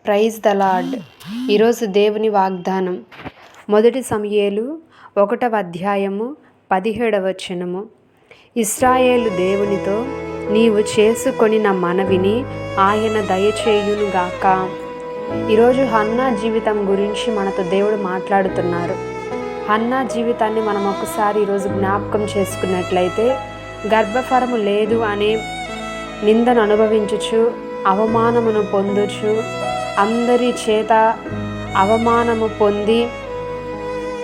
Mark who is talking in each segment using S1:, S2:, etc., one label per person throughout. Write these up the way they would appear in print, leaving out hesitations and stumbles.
S1: Praise the lord. ఈరోజు దేవుని వాగ్దానం మొదటి సమూయేలు 1వ అధ్యాయము 17వ వచనము. ఇశ్రాయేలు దేవునితో నీవు చేసుకొనిన మనవిని ఆయన దయచేయునుగాక. ఈరోజు హన్నా జీవితం గురించి మనతో దేవుడు మాట్లాడుతున్నారు. హన్నా జీవితాన్ని మనం ఒకసారి ఈరోజు జ్ఞాపకం చేసుకున్నట్లయితే, గర్భఫలము లేదు అనే నిందను అనుభవించుచు, అవమానమును పొందుచు, అందరి చేత అవమానము పొంది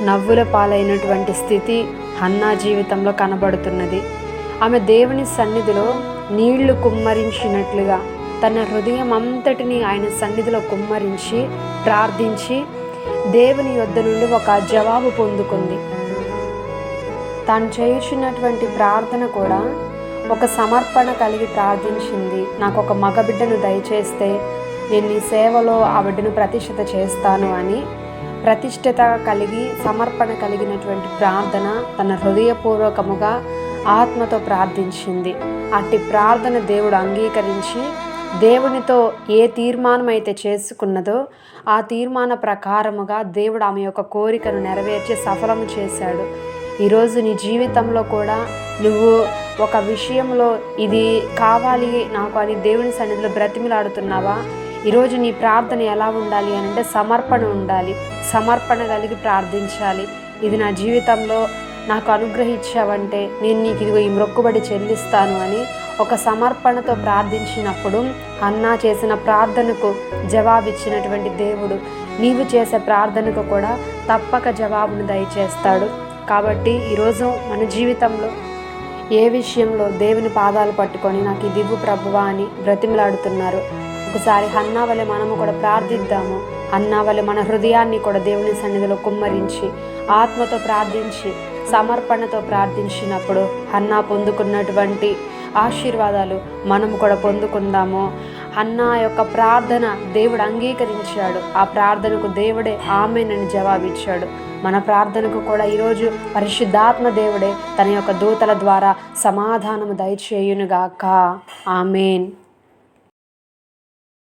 S1: నవ్వుల పాలైనటువంటి స్థితి హన్నా జీవితంలో కనబడుతున్నది. ఆమె దేవుని సన్నిధిలో నీళ్లు కుమ్మరించినట్లుగా తన హృదయం అంతటిని ఆయన సన్నిధిలో కుమ్మరించి ప్రార్థించి దేవుని యొద్ద నుండి ఒక జవాబు పొందుకుంది. తాను చేయుచున్నటువంటి ప్రార్థన కూడా ఒక సమర్పణ కలిగి ప్రార్థించింది. నాకు ఒక మగబిడ్డను దయచేస్తే నేను నీ సేవలో ఆ బిడ్డను ప్రతిష్ఠిత చేస్తాను అని ప్రతిష్ఠిత కలిగి సమర్పణ కలిగినటువంటి ప్రార్థన తన హృదయపూర్వకముగా ఆత్మతో ప్రార్థించింది. అట్టి ప్రార్థన దేవుడు అంగీకరించి దేవునితో ఏ తీర్మానం అయితే చేసుకున్నదో ఆ తీర్మాన ప్రకారముగా దేవుడు ఆమె యొక్క కోరికను నెరవేర్చి సఫలము చేశాడు. ఈరోజు నీ జీవితంలో కూడా నువ్వు ఒక విషయంలో ఇది కావాలి నాకు అని దేవుని సన్నిధిలో బ్రతిమిలాడుతున్నావా? ఈరోజు నీ ప్రార్థన ఎలా ఉండాలి అని అంటే సమర్పణ ఉండాలి. సమర్పణ కలిగి ప్రార్థించాలి. ఇది నా జీవితంలో నాకు అనుగ్రహించావంటే నేను నీకు ఇదిగో ఈ మొక్కుబడి చెల్లిస్తాను అని ఒక సమర్పణతో ప్రార్థించినప్పుడు హన్నా చేసిన ప్రార్థనకు జవాబిచ్చినటువంటి దేవుడు నీవు చేసే ప్రార్థనకు కూడా తప్పక జవాబును దయచేస్తాడు. కాబట్టి ఈరోజు మన జీవితంలో ఏ విషయంలో దేవుని పాదాలు పట్టుకొని నాకు ఇది ఇవ్వు ప్రభువా అని బ్రతిమలాడుతున్నారు, ఒకసారి హన్నా వలె మనము కూడా ప్రార్థిద్దాము. హన్నా వలె మన హృదయాన్ని కూడా దేవుని సన్నిధిలో కుమ్మరించి ఆత్మతో ప్రార్థించి సమర్పణతో ప్రార్థించినప్పుడు హన్నా పొందుకున్నటువంటి ఆశీర్వాదాలు మనము కూడా పొందుకుందాము. హన్నా యొక్క ప్రార్థన దేవుడు అంగీకరించాడు. ఆ ప్రార్థనకు దేవుడే ఆమేనని జవాబిచ్చాడు. మన ప్రార్థనకు కూడా ఈరోజు పరిశుద్ధాత్మ దేవుడే తన యొక్క దూతల ద్వారా సమాధానము దయచేయునుగాక. ఆమేన్.